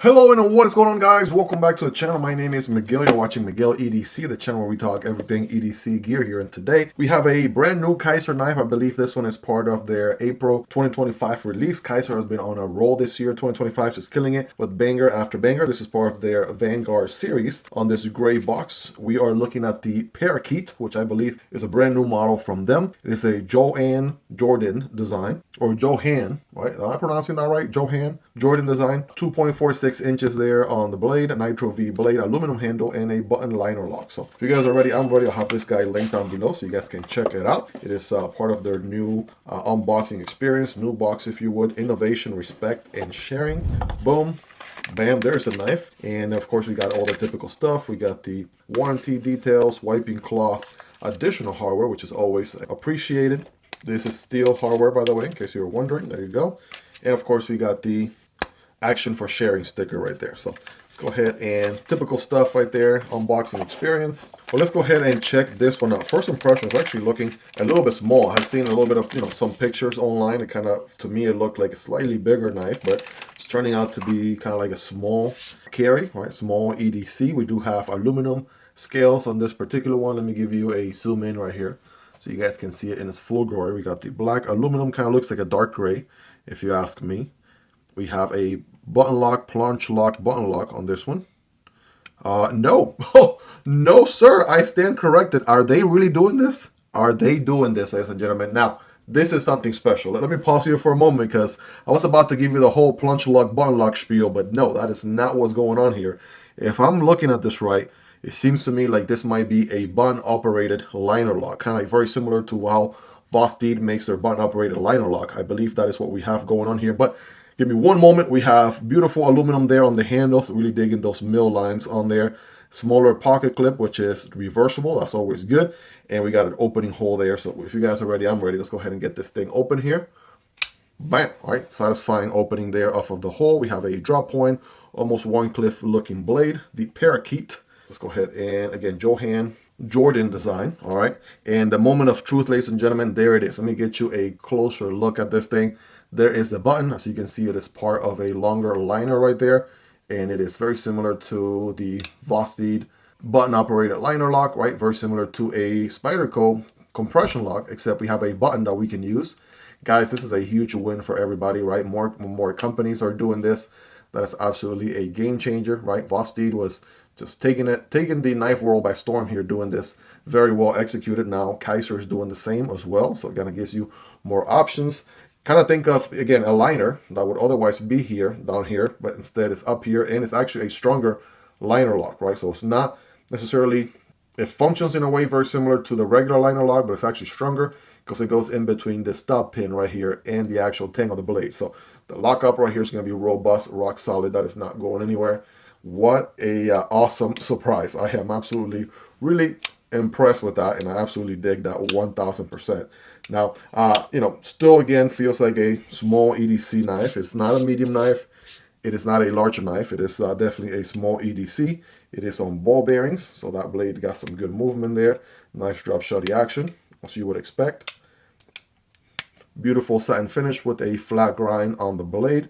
Hello and what is going on, guys? Welcome back to the channel. My name is Miguel. You're watching Miguel EDC, the channel where we talk everything EDC gear here. And today we have a brand new Kizer knife. I believe this one is part of their April 2025 release. Kizer has been on a roll this year. 2025 just killing it with banger after banger. This is part of their Vanguard series. On this gray box, we are looking at the Parakeet, which I believe is a brand new model from them. It is a Joanne Jordan design, or Johan, right? Am I pronouncing that right? Johan Jordan design. 2.46 inches there on the blade, a Nitro V blade, aluminum handle, and a button liner lock. So if you guys are ready, I'm ready. I'll have this guy linked down below so you guys can check it out. It is part of their new unboxing experience, new box if you would, innovation, respect, and sharing. Boom. Bam, there's a knife. And of course we got all the typical stuff. We got the warranty details, wiping cloth, additional hardware, which is always appreciated. This is steel hardware, by the way, in case you were wondering. There you go. And of course we got the action for sharing sticker right there. So let's go ahead and typical stuff right there, unboxing experience. Well, let's go ahead and check this one out. First impression is actually looking a little bit small. I've seen a little bit of, some pictures online. It kind of, to me, it looked like a slightly bigger knife, but it's turning out to be kind of like a small carry, right? Small EDC. We do have aluminum scales on this particular one. Let me give you a zoom in right here so you guys can see it in its full glory. We got the black aluminum, kind of looks like a dark gray, if you ask me. We have a button lock, plunge lock, button lock on this one. No. Oh, no, sir. I stand corrected. Are they really doing this? Are they doing this, ladies and gentlemen? Now, this is something special. Let me pause here for a moment because I was about to give you the whole plunge lock, button lock spiel, but no, that is not what's going on here. If I'm looking at this right, it seems to me like this might be a button-operated liner lock, kind of like very similar to how Vosteed makes their button-operated liner lock. I believe that is what we have going on here, but give me one moment. We have beautiful aluminum there on the handles. Really digging those mill lines on there. Smaller pocket clip, which is reversible. That's always good. And we got an opening hole there. So if you guys are ready, I'm ready. Let's go ahead and get this thing open here. Bam. All right. Satisfying opening there off of the hole. We have a drop point, almost one cliff looking blade. The Parakeet. Let's go ahead and, again, Johan Jordan design. All right. And the moment of truth, ladies and gentlemen, there it is. Let me get you a closer look at this thing. There is the button. As you can see, it is part of a longer liner right there. And it is very similar to the Vosteed button-operated liner lock, right? Very similar to a Spyderco compression lock, except we have a button that we can use. Guys, this is a huge win for everybody, right? More companies are doing this. That is absolutely a game changer, right? Vosteed was just taking the knife world by storm here, doing this very well executed. Now Kizer is doing the same as well. So it kind of gives you more options. Kind of think of, again, a liner that would otherwise be here, down here, but instead it's up here, and it's actually a stronger liner lock, right? So it's not necessarily, it functions in a way very similar to the regular liner lock, but it's actually stronger because it goes in between the stop pin right here and the actual tang of the blade. So the lockup right here is going to be robust, rock solid. That is not going anywhere. What a awesome surprise. I am absolutely really impressed with that, and I absolutely dig that 1000%. Now, still again feels like a small EDC knife. It's not a medium knife. It is not a larger knife. It is definitely a small EDC. It is on ball bearings, so that blade got some good movement there. Nice drop shotty action, as you would expect. Beautiful satin finish with a flat grind on the blade.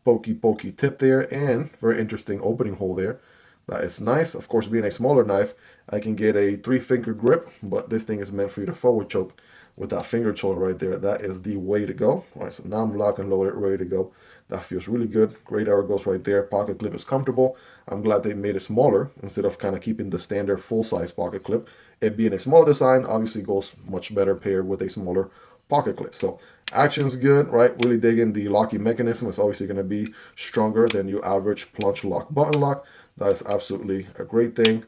Pokey tip there, and very interesting opening hole there. That is nice. Of course, being a smaller knife, I can get a 3-finger grip, but this thing is meant for you to forward choke with that finger choke right there. That is the way to go. All right, so now I'm locked and loaded, ready to go. That feels really good. Great arrow goes right there. Pocket clip is comfortable. I'm glad they made it smaller instead of kind of keeping the standard full-size pocket clip. It being a smaller design obviously goes much better paired with a smaller pocket clip. So action's good, right? Really digging the locking mechanism. It's obviously going to be stronger than your average plunge lock, button lock. That is absolutely a great thing.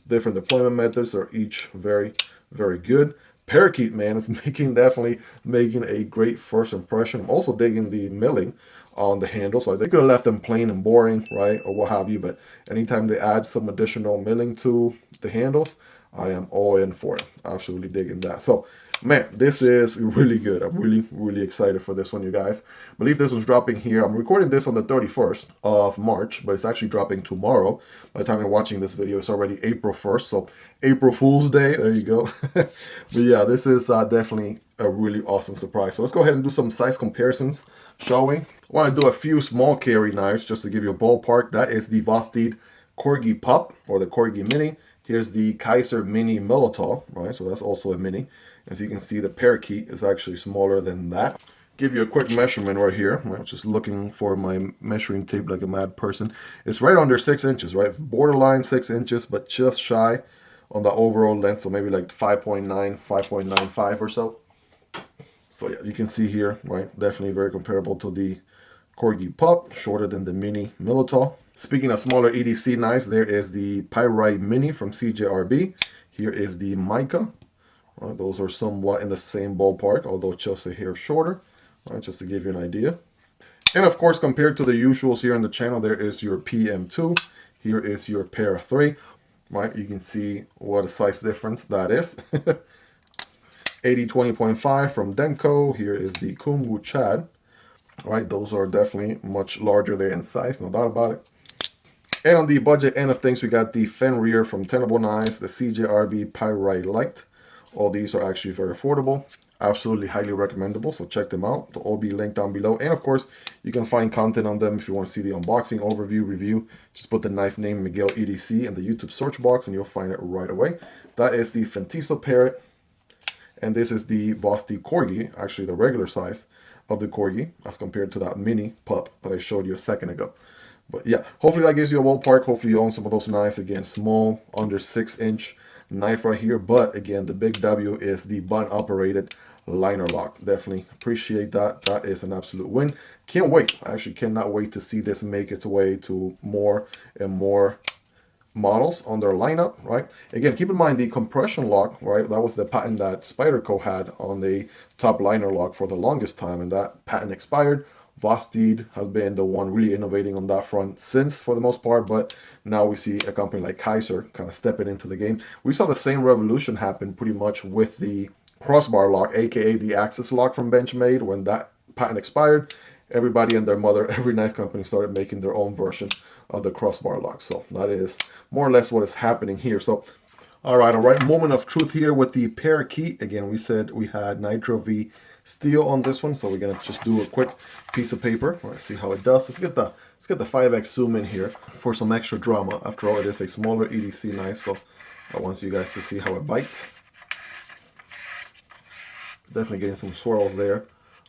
Different deployment methods are each very, very good. Parakeet, man, is definitely making a great first impression. I'm also digging the milling on the handles. So they could have left them plain and boring, right, or what have you, but anytime they add some additional milling to the handles, I am all in for it. Absolutely digging that. So Man, this is really good. I'm really excited for this one, you guys. I believe this was dropping here. I'm recording this on the 31st of March, but it's actually dropping tomorrow. By the time you're watching this video, it's already April 1st, so April Fool's Day. There you go. But yeah, this is definitely a really awesome surprise. So let's go ahead and do some size comparisons, shall we? I want to do a few small carry knives just to give you a ballpark. That is the Vosteed Corgi Pup, or the Corgi Mini. Here's the Kizer Mini Militaw, right? So that's also a mini. As you can see, the Parakeet is actually smaller than that. Give you a quick measurement right here. I'm just looking for my measuring tape like a mad person. It's right under 6 inches, right? Borderline 6 inches, but just shy on the overall length. So maybe like 5.9, 5.95 or so. So yeah, you can see here, right? Definitely very comparable to the Corgi Pup, shorter than the Mini Militaw. Speaking of smaller EDC knives, there is the Pyrite Mini from CJRB. Here is the Mica. Those are somewhat in the same ballpark, although just a hair shorter, right, just to give you an idea. And of course, compared to the usuals here on the channel, there is your PM2. Here is your Para 3, right? You can see what a size difference that is. 80-20.5 from Demko. Here is the Kunwu Chad. Right, those are definitely much larger there in size, no doubt about it. And on the budget end of things, we got the Fenrir from Tenable Knives, the CJRB Pyrite Light. All these are actually very affordable, absolutely highly recommendable, so check them out. They'll all be linked down below. And of course, you can find content on them if you want to see the unboxing, overview, review. Just put the knife name Miguel EDC in the YouTube search box and you'll find it right away. That is the Fintiso Parrot, and this is the Vosteed Corgi, actually the regular size of the Corgi as compared to that mini pup that I showed you a second ago. But yeah, hopefully that gives you a ballpark. Hopefully you own some of those knives. Again, small, under 6 inch knife right here. But again, the big W is the button operated liner lock. Definitely appreciate that. That is an absolute win. Can't wait. I actually cannot wait to see this make its way to more and more models on their lineup, right? Again, keep in mind the compression lock, right? That was the patent that Spyderco had on the top liner lock for the longest time, and that patent expired. Vosteed has been the one really innovating on that front since, for the most part, but now we see a company like Kizer kind of stepping into the game. We saw the same revolution happen pretty much with the crossbar lock, aka the axis lock from Benchmade. When that patent expired, everybody and their mother, every knife company started making their own version of the crossbar lock. So that is more or less what is happening here. So all right, moment of truth here with the Parakeet. Again, we said we had Nitro V steel on this one, so we're gonna just do a quick piece of paper. All right, see how it does. Let's get the 5x zoom in here for some extra drama. After all, it is a smaller EDC knife, so I want you guys to see how it bites. Definitely getting some swirls there.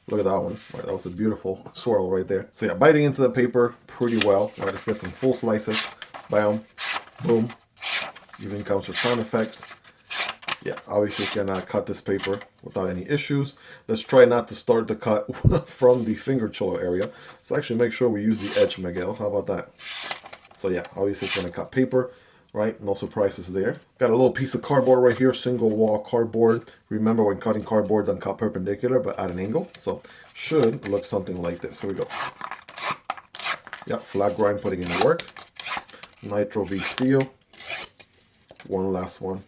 Look at that one. Right, that was a beautiful swirl right there. So yeah, biting into the paper pretty well. All right, let's get some full slices. Bam, boom. Even comes with sound effects. Yeah, obviously you can cut this paper without any issues. Let's try not to start the cut from the finger choil area. Let's actually make sure we use the edge, Miguel. How about that? So yeah, obviously it's going to cut paper, right? No surprises there. Got a little piece of cardboard right here, single wall cardboard. Remember, when cutting cardboard, don't cut perpendicular, but at an angle. So should look something like this. Here we go. Yeah, flat grind putting in the work. Nitro V steel. One last one.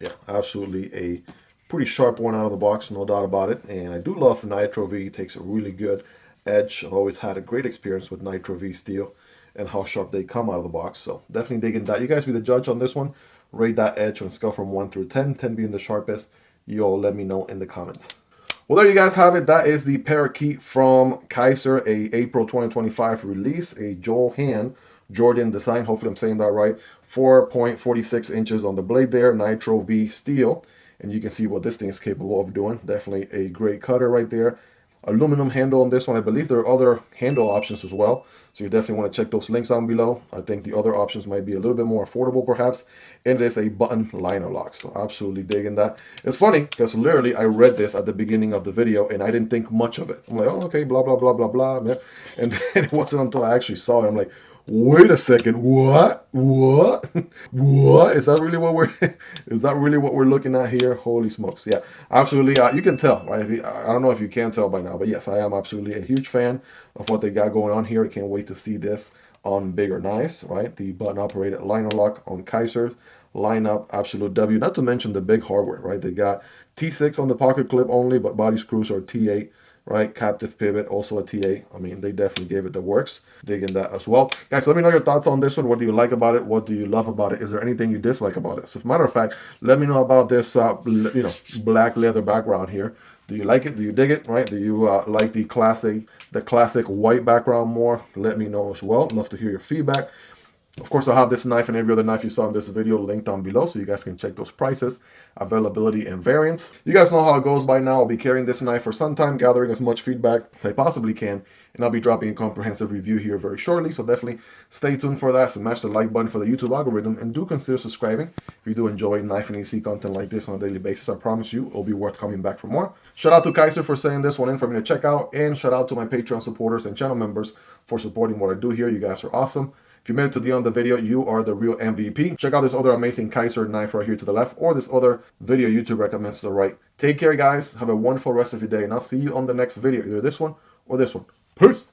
Yeah, absolutely a pretty sharp one out of the box, no doubt about it. And I do love Nitro V. It takes a really good edge. I've always had a great experience with Nitro V steel and how sharp they come out of the box. So definitely digging that. You guys be the judge on this one. Rate that edge on a scale from 1 through 10, 10 being the sharpest. You all let me know in the comments. Well, there you guys have it. That is the Parakeet from Kizer, a April 2025 release, a Johan Jordan design. Hopefully I'm saying that right. 4.46 inches on the blade there, Nitro V steel. And you can see what this thing is capable of doing. Definitely a great cutter right there. Aluminum handle on this one. I believe there are other handle options as well. So you definitely want to check those links down below. I think the other options might be a little bit more affordable perhaps. And it is a button liner lock. So absolutely digging that. It's funny because literally I read this at the beginning of the video and I didn't think much of it. I'm like, oh, okay, blah, blah, blah, blah, blah. Man. And then it wasn't until I actually saw it. I'm like, wait a second, what? What? What? Is that really what we're looking at here? Holy smokes. Yeah, absolutely. You can tell, right? I don't know if you can tell by now, but yes, I am absolutely a huge fan of what they got going on here. I can't wait to see this on bigger knives, right? The button operated liner lock on Kizer. lineup, absolute W. Not to mention the big hardware, right? They got T6 on the pocket clip only, but body screws are T8, right? Captive pivot, also a T8. I mean, they definitely gave it the works. Digging that as well. Guys, let me know your thoughts on this one. What do you like about it? What do you love about it? Is there anything you dislike about it? So, as a matter of fact, let me know about this, black leather background here. Do you like it? Do you dig it? Right? Do you like the classic white background more? Let me know as well. Love to hear your feedback. Of course, I'll have this knife and every other knife you saw in this video linked down below so you guys can check those prices, availability, and variants. You guys know how it goes by now. I'll be carrying this knife for some time, gathering as much feedback as I possibly can, and I'll be dropping a comprehensive review here very shortly, so definitely stay tuned for that. Smash the like button for the YouTube algorithm, and do consider subscribing if you do enjoy knife and EC content like this on a daily basis. I promise you it'll be worth coming back for more. Shout out to Kizer for sending this one in for me to check out, and shout out to my Patreon supporters and channel members for supporting what I do here. You guys are awesome. If you made it to the end of the video, you are the real MVP. Check out this other amazing Kizer knife right here to the left, or this other video YouTube recommends to the right. Take care, guys. Have a wonderful rest of your day, and I'll see you on the next video, either this one or this one. Peace!